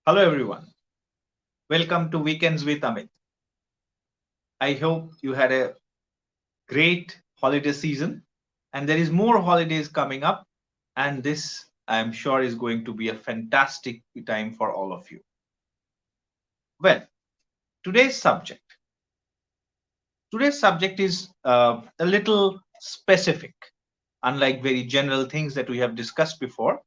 Hello, everyone. Welcome to Weekends with Amit. I hope you had a great holiday season and there is more holidays coming up. And this, I'm sure, is going to be a fantastic time for all of you. Well, today's subject. Today's subject is a little specific, unlike very general things that we have discussed before.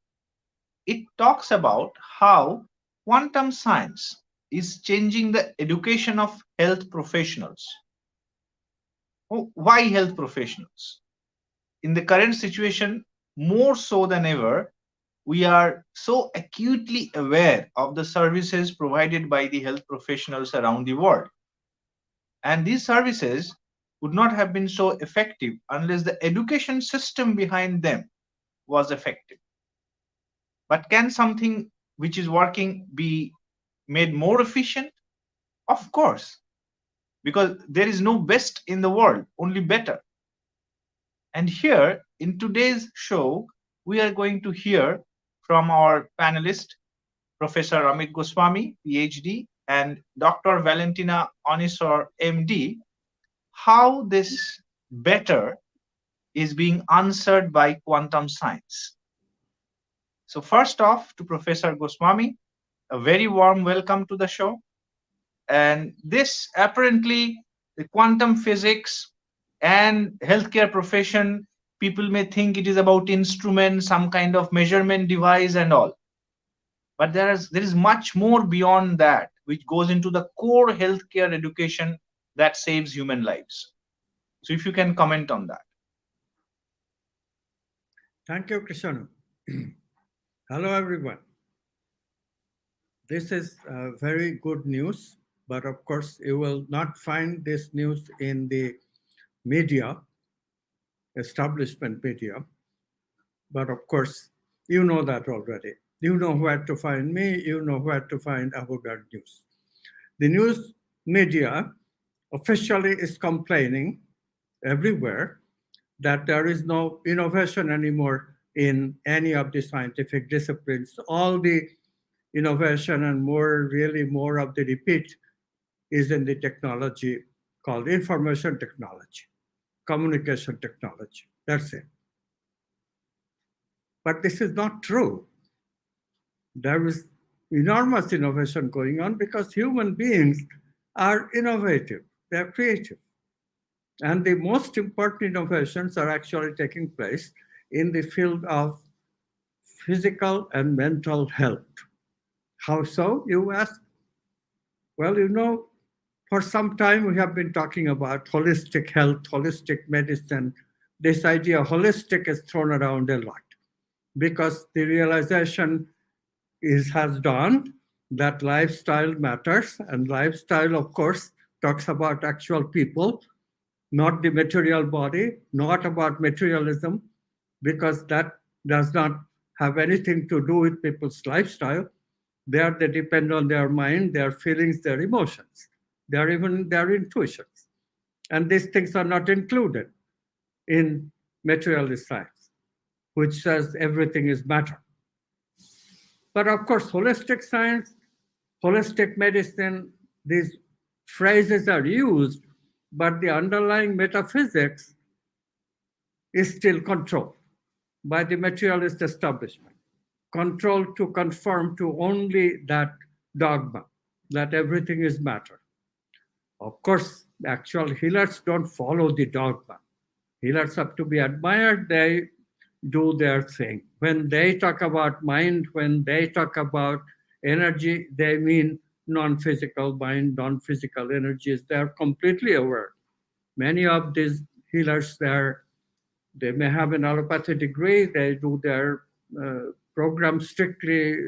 It talks about how quantum science is changing the education of health professionals. Why health professionals? In the current situation, more so than ever, we are so acutely aware of the services provided by the health professionals around the world. And these services would not have been so effective unless the education system behind them was effective. But can something which is working be made more efficient? Of course, because there is no best in the world, only better. And here in today's show, we are going to hear from our panelist, Professor Amit Goswami, PhD, and Dr. Valentina Onisor, MD, how this better is being answered by quantum science. So, first off, to Professor Goswami, a very warm welcome to the show. And this apparently, the quantum physics and healthcare profession, people may think it is about instruments, some kind of measurement device and all. But there is much more beyond that, which goes into the core healthcare education that saves human lives. So if you can comment on that. Thank you, Krishanu. Hello, everyone. This is very good news, but of course, you will not find this news in the media, establishment media. But of course, you know that already. You know where to find me, you know where to find Avogad News. The news media officially is complaining everywhere that there is no innovation anymore in any of the scientific disciplines. All the innovation and really more of the repeat is in the technology called information technology, communication technology. That's it. But this is not true. There is enormous innovation going on because human beings are innovative, they're creative. And the most important innovations are actually taking place in the field of physical and mental health. How so, you ask? Well, for some time we have been talking about holistic health, holistic medicine. This idea holistic is thrown around a lot because the realization has dawned that lifestyle matters, and lifestyle, of course, talks about actual people, not the material body, not about materialism, because that does not have anything to do with people's lifestyle. They depend on their mind, their feelings, their emotions, even their intuitions. And these things are not included in materialist science, which says everything is matter. But of course, holistic science, holistic medicine, these phrases are used, but the underlying metaphysics is still controlled by the materialist establishment, controlled to conform to only that dogma that everything is matter. Of course, actual healers don't follow the dogma. Healers have to be admired. They do their thing. When they talk about mind, when they talk about energy, they mean non-physical mind, non-physical energies. They're completely aware. Many of these healers, they may have an allopathy degree. They do their program strictly,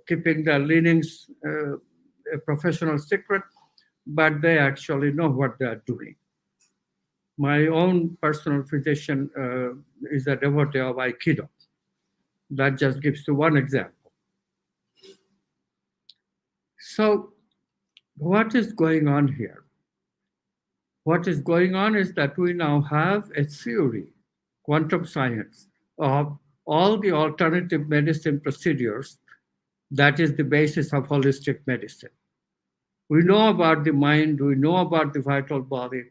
keeping their leanings a professional secret, but they actually know what they're doing. My own personal physician is a devotee of Aikido. That just gives you one example. So, what is going on here? What is going on is that we now have a theory, quantum science, of all the alternative medicine procedures That is the basis of holistic medicine. We know about the mind, we know about the vital body,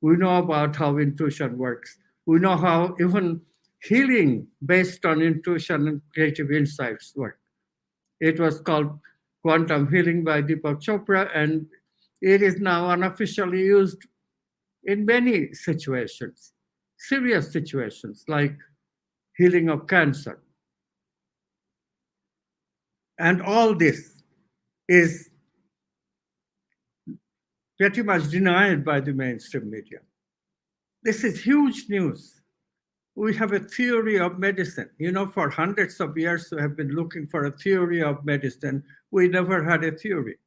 we know about how intuition works, we know how even healing based on intuition and creative insights work. It was called quantum healing by Deepak Chopra, and it is now unofficially used in many situations, serious situations like healing of cancer. And all this is pretty much denied by the mainstream media. This is huge news. We have a theory of medicine. You know, for hundreds of years, we have been looking for a theory of medicine. We never had a theory,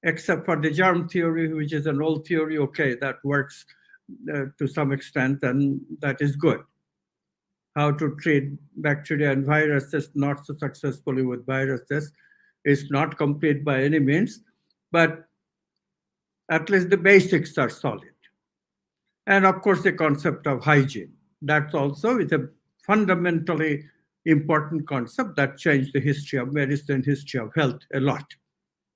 except for the germ theory, which is an old theory. Okay, that works to some extent, and that is good. How to treat bacteria and viruses, not so successfully with viruses, is not complete by any means, but at least the basics are solid. And of course, the concept of hygiene. That also is a fundamentally important concept that changed the history of medicine, history of health a lot.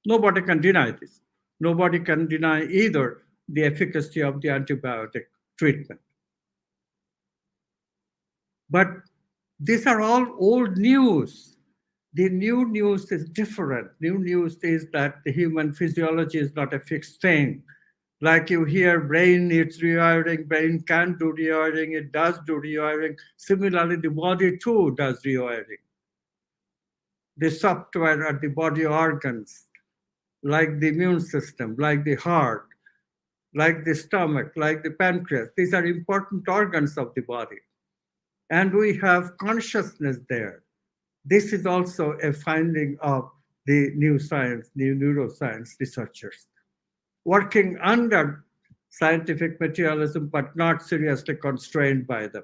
Nobody can deny this. Nobody can deny either the efficacy of the antibiotic treatment. But these are all old news. The new news is different. New news is that the human physiology is not a fixed thing. Like you hear, brain needs rewiring, brain can do rewiring, it does do rewiring. Similarly, the body too does rewiring. The software at the body organs, like the immune system, like the heart, like the stomach, like the pancreas, these are important organs of the body. And we have consciousness there. This is also a finding of the new science, new neuroscience researchers working under scientific materialism but not seriously constrained by them.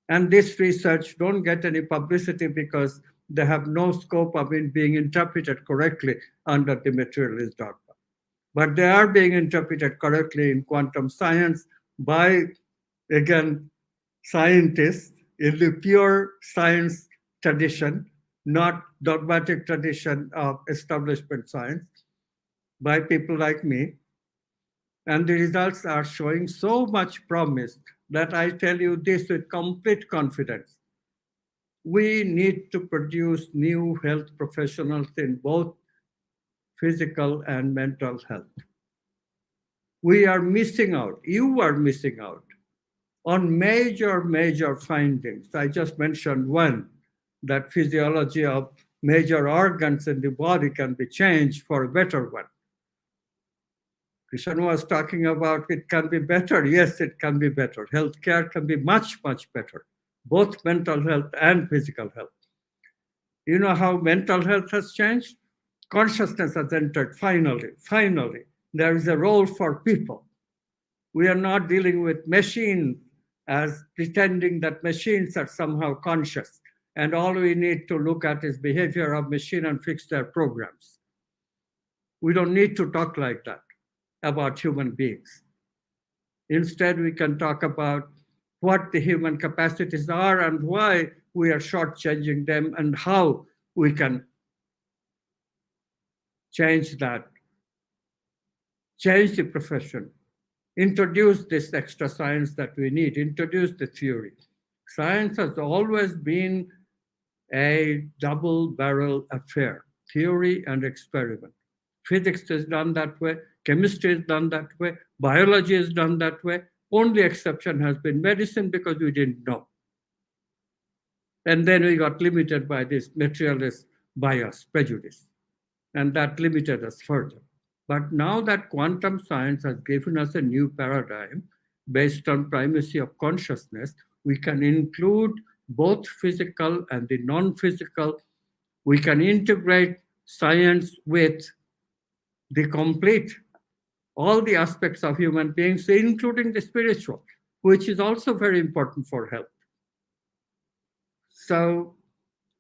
And this research don't get any publicity because they have no scope of it being interpreted correctly under the materialist dogma. But they are being interpreted correctly in quantum science by, again, scientists in the pure science tradition, not dogmatic tradition of establishment science, by people like me. And the results are showing so much promise that I tell you this with complete confidence. We need to produce new health professionals in both physical and mental health. We are missing out, you are missing out on major findings. I just mentioned one, that physiology of major organs in the body can be changed for a better one. Krishan was talking about it can be better. Yes, it can be better. Healthcare can be much better, both mental health and physical health. You know how mental health has changed? Consciousness has entered finally. There is a role for people. We are not dealing with machines as pretending that machines are somehow conscious. And all we need to look at is behavior of machine and fix their programs. We don't need to talk like that about human beings. Instead, we can talk about what the human capacities are and why we are shortchanging them and how we can change that, change the profession, introduce this extra science that we need, introduce the theory. Science has always been a double barrel affair, theory and experiment. Physics is done that way, chemistry is done that way, biology is done that way. Only exception has been medicine because we didn't know. And then we got limited by this materialist bias, prejudice, and that limited us further. But now that quantum science has given us a new paradigm based on primacy of consciousness, we can include both physical and the non-physical. We can integrate science with the complete, all the aspects of human beings, including the spiritual, which is also very important for health. So,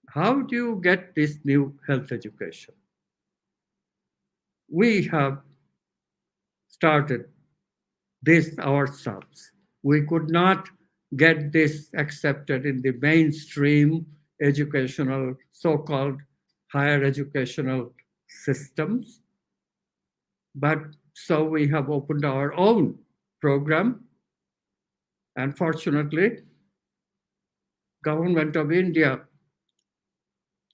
how do you get this new health education? We have started this ourselves. We could not get this accepted in the mainstream educational so called higher educational systems. But so we have opened our own program, and fortunately, government of India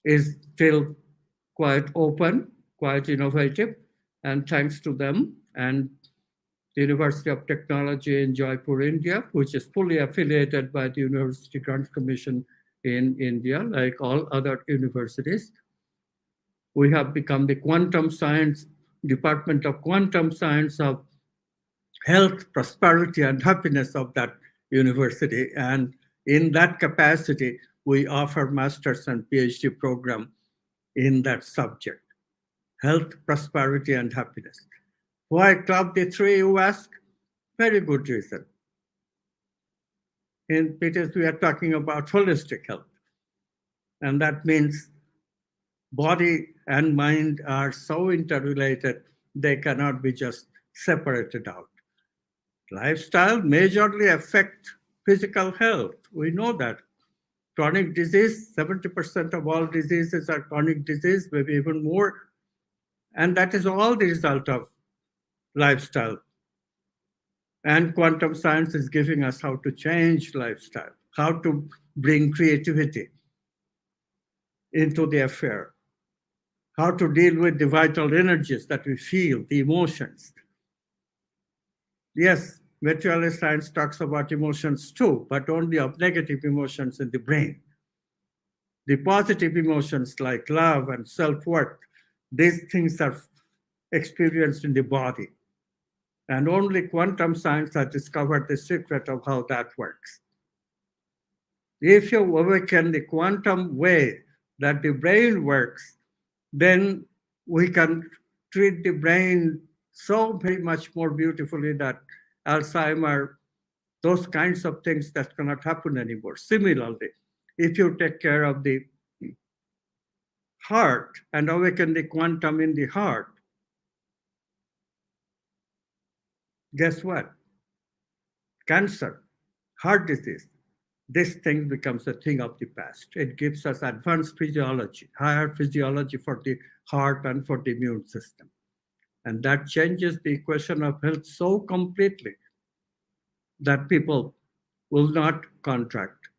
is still quite open, quite innovative, and thanks to them and the University of Technology in Jaipur, India, which is fully affiliated by the University Grants Commission in India, like all other universities. We have become the quantum science, Department of Quantum Science of Health, Prosperity, and Happiness of that university. And in that capacity, we offer master's and PhD program in that subject, health, prosperity, and happiness. Why club the three, you ask? Very good reason. Because we are talking about holistic health. And that means body and mind are so interrelated, they cannot be just separated out. Lifestyle majorly affect physical health. We know that. Chronic disease, 70% of all diseases are chronic disease, maybe even more. And that is all the result of lifestyle. And quantum science is giving us how to change lifestyle, how to bring creativity into the affair, how to deal with the vital energies that we feel, the emotions. Yes, materialist science talks about emotions too, but only of negative emotions in the brain. The positive emotions like love and self worth, these things are experienced in the body. And only quantum science has discovered the secret of how that works. If you awaken the quantum way that the brain works, then we can treat the brain so very much more beautifully that Alzheimer, those kinds of things that cannot happen anymore. Similarly, if you take care of the heart and awaken the quantum in the heart, guess what? Cancer, heart disease, this thing becomes a thing of the past. It gives us advanced physiology, higher physiology for the heart and for the immune system. And that changes the equation of health so completely that people will not contract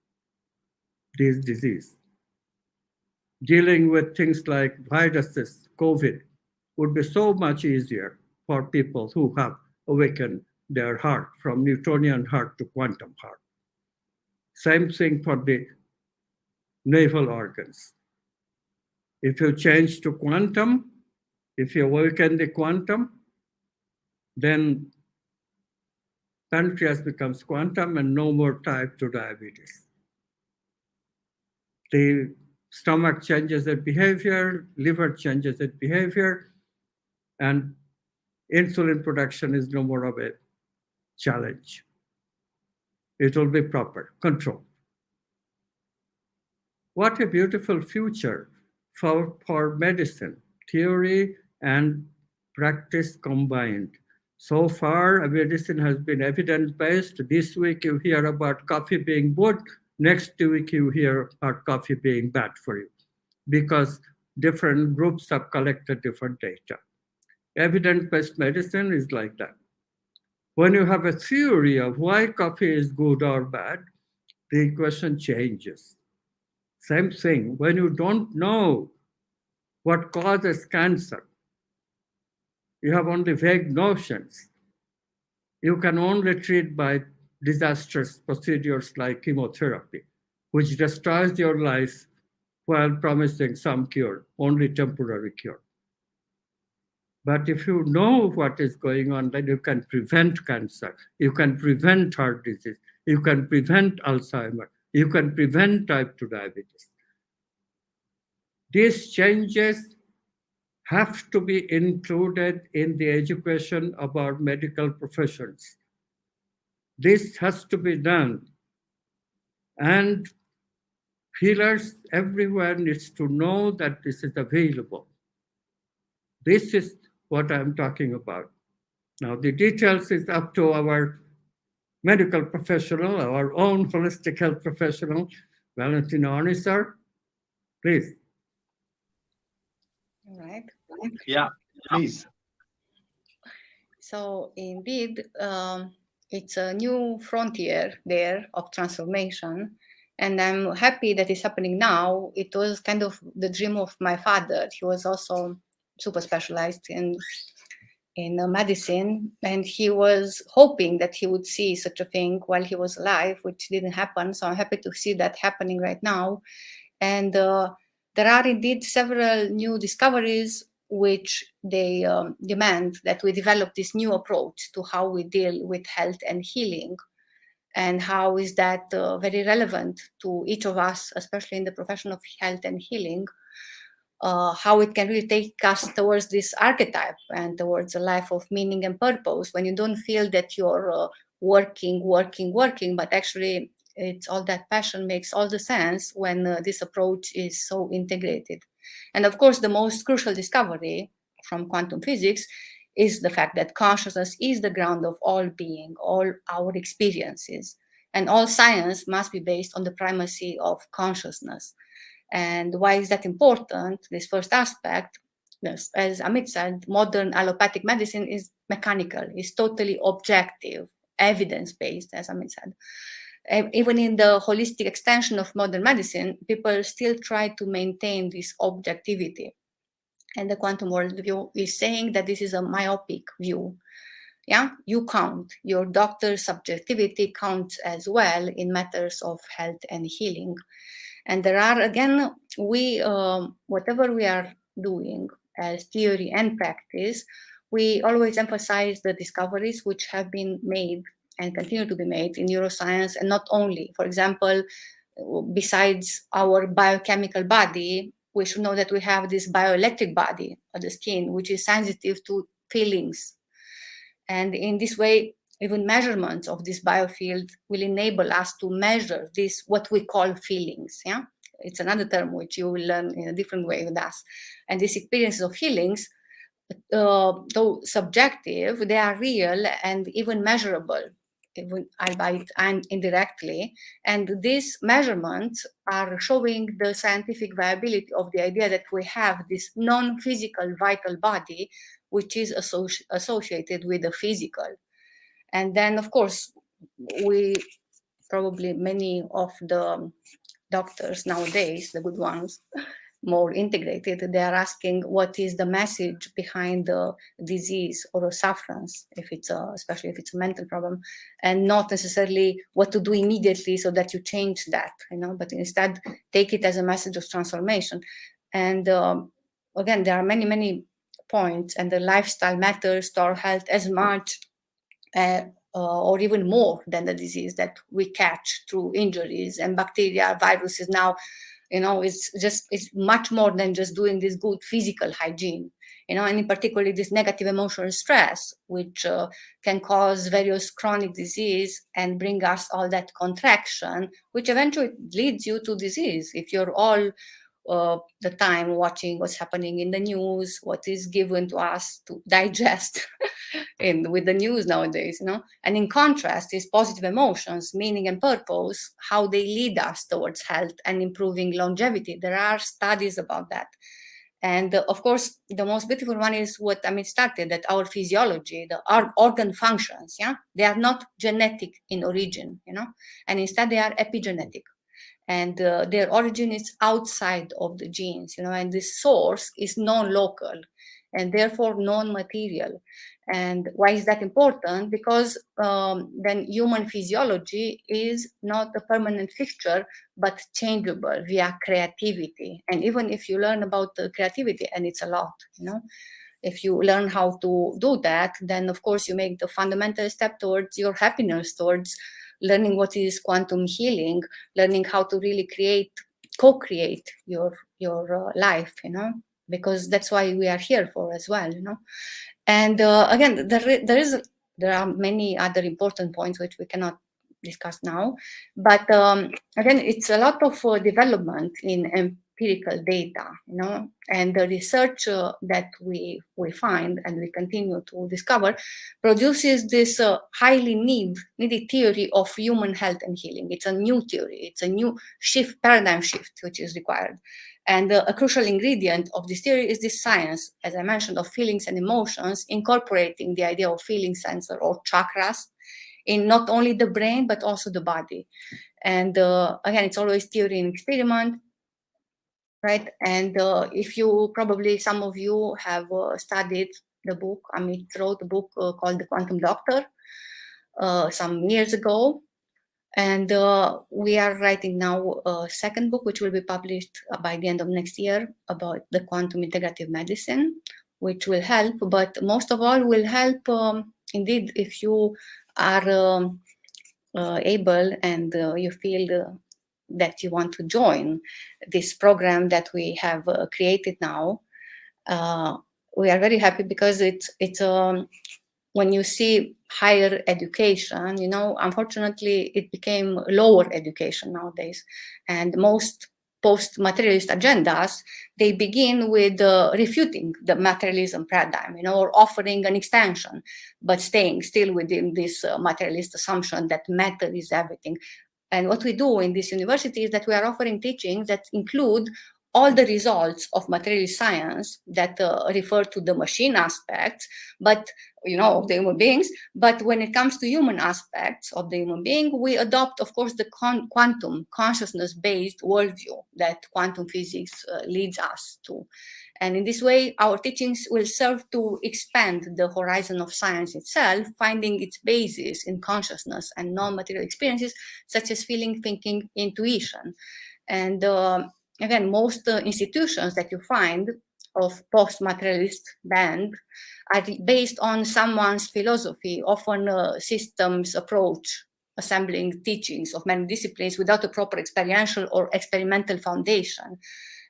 this disease. Dealing with things like viruses, COVID, would be so much easier for people who have awakened their heart from Newtonian heart to quantum heart. Same thing for the naval organs. If you change to quantum, if you awaken the quantum, then pancreas becomes quantum and no more type 2 diabetes. The stomach changes its behavior, liver changes its behavior, and insulin production is no more of a challenge. It will be proper, controlled. What a beautiful future for medicine, theory and practice combined. So far, medicine has been evidence based. This week, you hear about coffee being good. Next week, you hear about coffee being bad for you because different groups have collected different data. Evidence based medicine is like that. When you have a theory of why coffee is good or bad, the equation changes. Same thing, when you don't know what causes cancer, you have only vague notions. You can only treat by disastrous procedures like chemotherapy, which destroys your life while promising some cure, only temporary cure. But if you know what is going on, then you can prevent cancer, you can prevent heart disease, you can prevent Alzheimer, you can prevent type 2 diabetes. These changes have to be included in the education of our medical professions. This has to be done. And healers everywhere needs to know that this is available. This is what I'm talking about. Now, the details is up to our medical professional, our own holistic health professional, Valentino Oni, sir. Please. All right. Yeah, please. So indeed, it's a new frontier there of transformation, and I'm happy that it's happening now. It was kind of the dream of my father. He was also super specialized in medicine, and he was hoping that he would see such a thing while he was alive, which didn't happen. So I'm happy to see that happening right now. And there are indeed several new discoveries which they demand that we develop this new approach to how we deal with health and healing, and how is that very relevant to each of us, especially in the profession of health and healing, how it can really take us towards this archetype and towards a life of meaning and purpose, when you don't feel that you're working, but actually it's all that passion makes all the sense when this approach is so integrated. And of course, the most crucial discovery from quantum physics is the fact that consciousness is the ground of all being, all our experiences, and all science must be based on the primacy of consciousness. And why is that important? This first aspect, yes, as Amit said, modern allopathic medicine is mechanical, is totally objective, evidence based, as Amit said. Even in the holistic extension of modern medicine, people still try to maintain this objectivity. And the quantum worldview is saying that this is a myopic view. Yeah, you count. Your doctor's subjectivity counts as well in matters of health and healing. And there are, again, we whatever we are doing as theory and practice, we always emphasize the discoveries which have been made and continue to be made in neuroscience, and not only. For example, besides our biochemical body, we should know that we have this bioelectric body of the skin, which is sensitive to feelings. And in this way, even measurements of this biofield will enable us to measure this, what we call feelings. Yeah, it's another term which you will learn in a different way with us. And these experiences of feelings, though subjective, they are real and even measurable, even albeit and indirectly. And these measurements are showing the scientific viability of the idea that we have this non-physical vital body, which is associated with the physical. And then, of course, we probably many of the doctors nowadays, the good ones, more integrated, they are asking what is the message behind the disease or a sufferance, if it's a, especially if it's a mental problem, and not necessarily what to do immediately so that you change that, but instead take it as a message of transformation. And again, there are many points, and the lifestyle matters to our health as much uh, or even more than the disease that we catch through injuries and bacteria, viruses. Now, it's much more than just doing this good physical hygiene. And in particular this negative emotional stress, which can cause various chronic disease and bring us all that contraction, which eventually leads you to disease if you're all the time watching what's happening in the news, what is given to us to digest in with the news nowadays. And in contrast, these positive emotions, meaning and purpose, how they lead us towards health and improving longevity. There are studies about that. And of course, the most beautiful one is what Amit started, that our physiology, our organ functions, yeah, they are not genetic in origin, and instead they are epigenetic, and their origin is outside of the genes, and this source is non-local and therefore non-material. And why is that important? Because then human physiology is not a permanent fixture, but changeable via creativity. And even if you learn about the creativity, and it's a lot, if you learn how to do that, then of course you make the fundamental step towards your happiness, towards learning what is quantum healing, learning how to really co-create your life, because that's why we are here for as well, And again, there are many other important points which we cannot discuss now, but again, it's a lot of development in empirical data, and the research that we find and we continue to discover produces this highly needed theory of human health and healing. It's a new theory. It's a new paradigm shift which is required. And a crucial ingredient of this theory is this science, as I mentioned, of feelings and emotions, incorporating the idea of feeling sensor or chakras in not only the brain, but also the body. And again, it's always theory and experiment, right? And if you probably, some of you have studied the book, Amit wrote a book called The Quantum Doctor some years ago. And we are writing now a second book, which will be published by the end of next year, about the quantum integrative medicine, which will help, but most of all will help, indeed, if you are able and you feel that you want to join this program that we have created now. We are very happy because it's when you see higher education, you know, unfortunately, it became lower education nowadays. And most post-materialist agendas, they begin with refuting the materialism paradigm, you know, or offering an extension, but staying still within this materialist assumption that matter is everything. And what we do in this university is that we are offering teachings that include all the results of materialist science that refer to the machine aspects, but you know, of the human beings. But when it comes to human aspects of the human being, we adopt, of course, the quantum consciousness-based worldview that quantum physics leads us to. And in this way, our teachings will serve to expand the horizon of science itself, finding its basis in consciousness and non-material experiences, such as feeling, thinking, intuition. And again, most institutions that you find of post-materialist bent are based on someone's philosophy, often a systems approach, assembling teachings of many disciplines without a proper experiential or experimental foundation.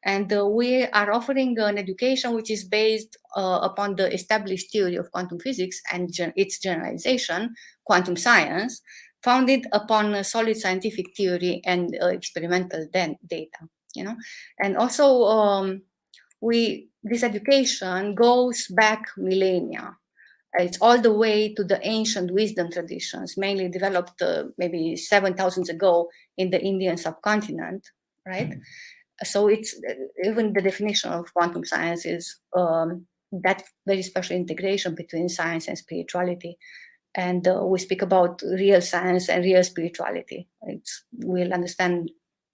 And we are offering an education which is based upon the established theory of quantum physics and its generalization, quantum science, founded upon a solid scientific theory and experimental data. You know, and also this education goes back millennia. It's all the way to the ancient wisdom traditions, mainly developed maybe 7,000 ago in the Indian subcontinent, right? So it's even the definition of quantum science is that very special integration between science and spirituality. And we speak about real science and real spirituality. We'll understand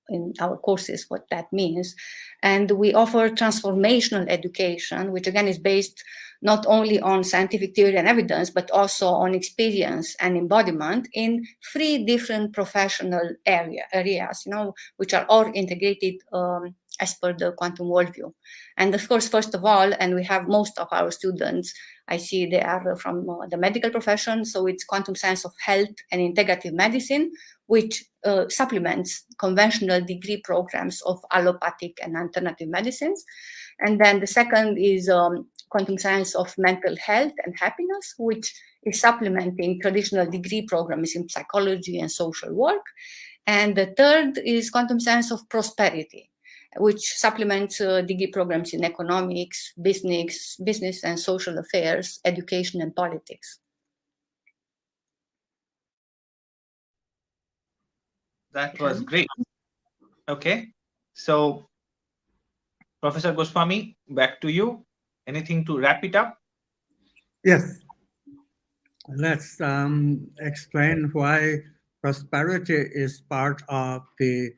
in our courses what that means. And we offer transformational education, which again is based not only on scientific theory and evidence, but also on experience and embodiment in 3 different professional areas, you know, which are all integrated as per the quantum worldview. And of course, first of all, and we have most of our students, I see they are from the medical profession, so it's quantum science of health and integrative medicine, which supplements conventional degree programs of allopathic and alternative medicines. And then the second is quantum science of mental health and happiness, which is supplementing traditional degree programs in psychology and social work. And the third is quantum science of prosperity, which supplements degree programs in economics, business and social affairs, education and politics. That was great. Okay. So, Professor Goswami, back to you. Anything to wrap it up? Yes. Let's explain why prosperity is part of the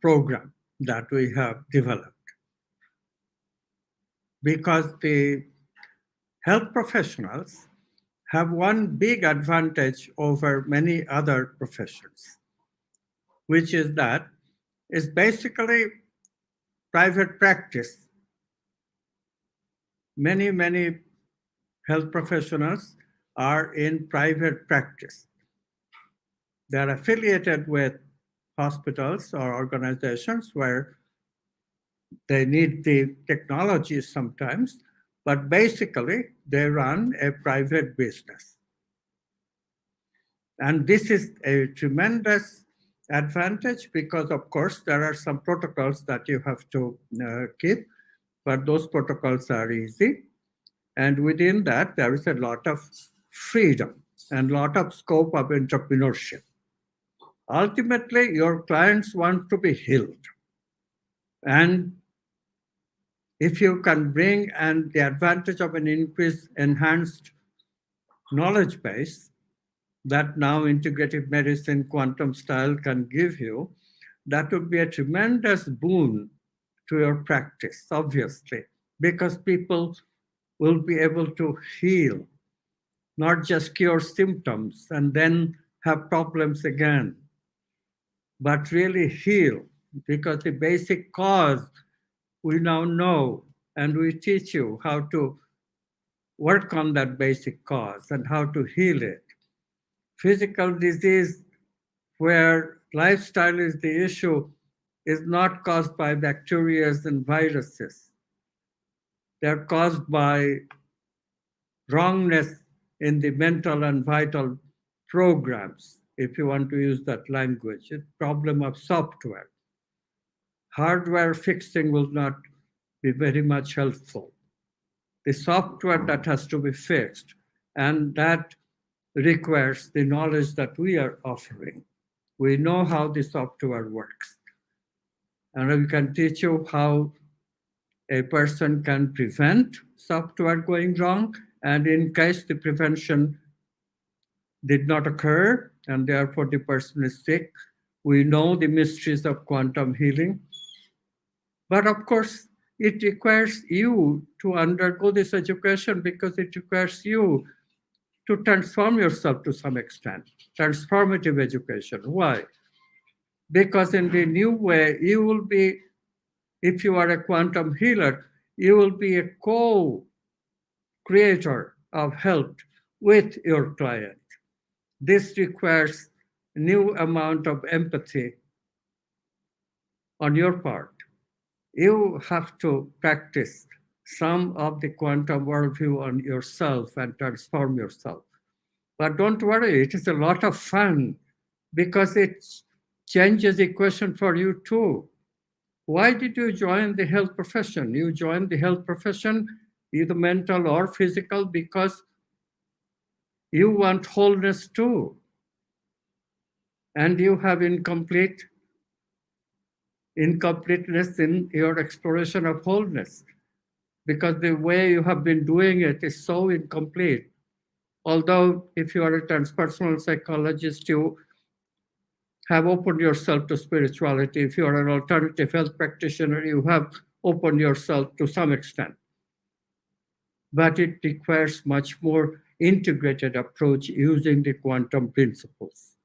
program that we have developed. Because the health professionals have one big advantage over many other professions, which is that it's basically private practice. Many health professionals are in private practice. They're affiliated with hospitals or organizations where they need the technology sometimes, but basically they run a private business. And this is a tremendous advantage because, of course, there are some protocols that you have to keep, but those protocols are easy. And within that, there is a lot of freedom and a lot of scope of entrepreneurship. Ultimately, your clients want to be healed. And If you can bring and the advantage of an increased enhanced knowledge base that now integrative medicine quantum style can give you, that would be a tremendous boon to your practice, obviously, because people will be able to heal, not just cure symptoms and then have problems again, but really heal, because the basic cause we now know, and we teach you how to work on that basic cause and how to heal it. Physical disease, where lifestyle is the issue, is not caused by bacteria and viruses. They're caused by wrongness in the mental and vital programs, if you want to use that language. It's a problem of software. Hardware fixing will not be very much helpful. The software that has to be fixed, and that requires the knowledge that we are offering. We know how the software works, and we can teach you how a person can prevent software going wrong, and in case the prevention did not occur and therefore the person is sick, we know the mysteries of quantum healing. But of course, it requires you to undergo this education, because it requires you to transform yourself to some extent. Transformative education. Why? Because in the new way, you will be, if you are a quantum healer, you will be a co creator of health with your client. This requires new amount of empathy on your part. You have to practice some of the quantum worldview on yourself and transform yourself. But don't worry, it is a lot of fun, because it changes the question for you too. Why did you join the health profession? You joined the health profession, either mental or physical, because you want wholeness too. And you have incompleteness in your exploration of wholeness, because the way you have been doing it is so incomplete. Although, if you are a transpersonal psychologist, you have opened yourself to spirituality. If you are an alternative health practitioner, you have opened yourself to some extent. But it requires much more integrated approach using the quantum principles.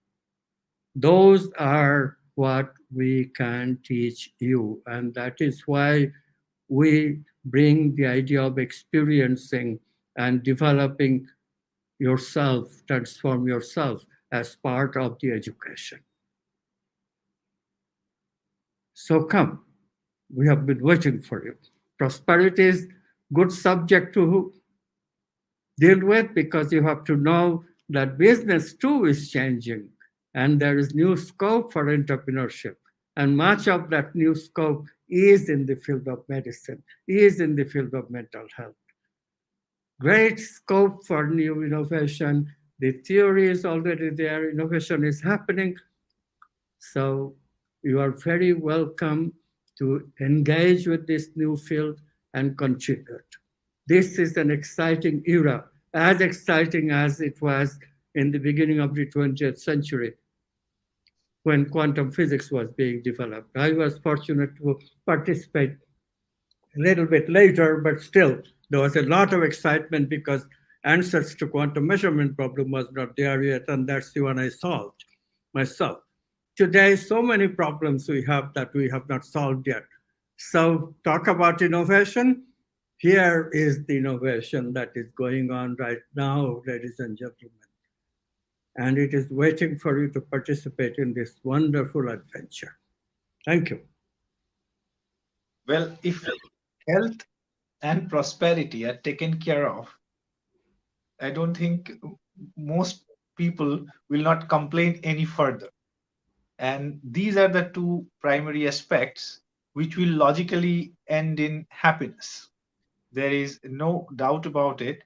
Those are what we can teach you, and that is why we bring the idea of experiencing and developing yourself, transform yourself as part of the education. So come, we have been waiting for you. Prosperity is good subject to deal with, because you have to know that business too is changing and there is new scope for entrepreneurship. And much of that new scope is in the field of medicine, is in the field of mental health. Great scope for new innovation. The theory is already there, innovation is happening. So you are very welcome to engage with this new field and contribute. This is an exciting era, as exciting as it was in the beginning of the 20th century when quantum physics was being developed. I was fortunate to participate a little bit later, but still, there was a lot of excitement because answers to quantum measurement problem was not there yet, and that's the one I solved myself. Today, so many problems we have that we have not solved yet. So, talk about innovation. Here is the innovation that is going on right now, ladies and gentlemen. And it is waiting for you to participate in this wonderful adventure. Thank you. Well, if health and prosperity are taken care of, I don't think most people will not complain any further. And these are the two primary aspects which will logically end in happiness. There is no doubt about it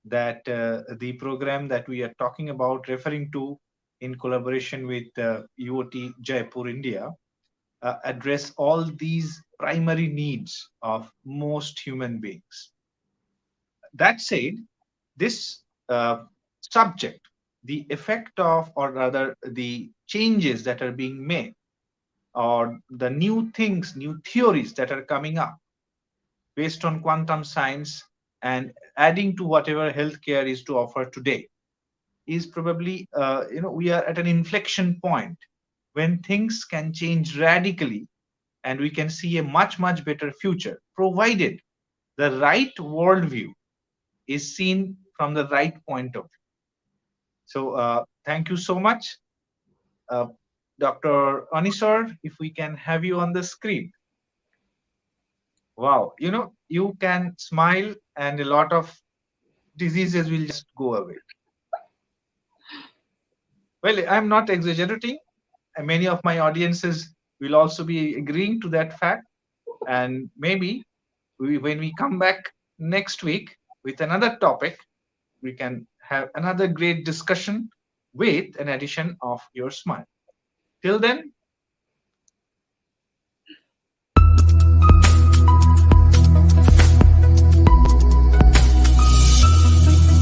that the program that we are talking about, referring to in collaboration with UOT Jaipur, India, address all these primary needs of most human beings. That said, this subject, the effect of, or rather, the changes that are being made, or the new things, new theories that are coming up based on quantum science and adding to whatever healthcare is to offer today, is probably, we are at an inflection point when things can change radically and we can see a much, much better future, provided the right worldview is seen from the right point of view. So, thank you so much, uh, Dr. Anisar. If we can have you on the screen. Wow, you can smile and a lot of diseases will just go away. Well, I'm not exaggerating. And many of my audiences will also be agreeing to that fact. And maybe when we come back next week with another topic, we can have another great discussion with an addition of your smile. Till then,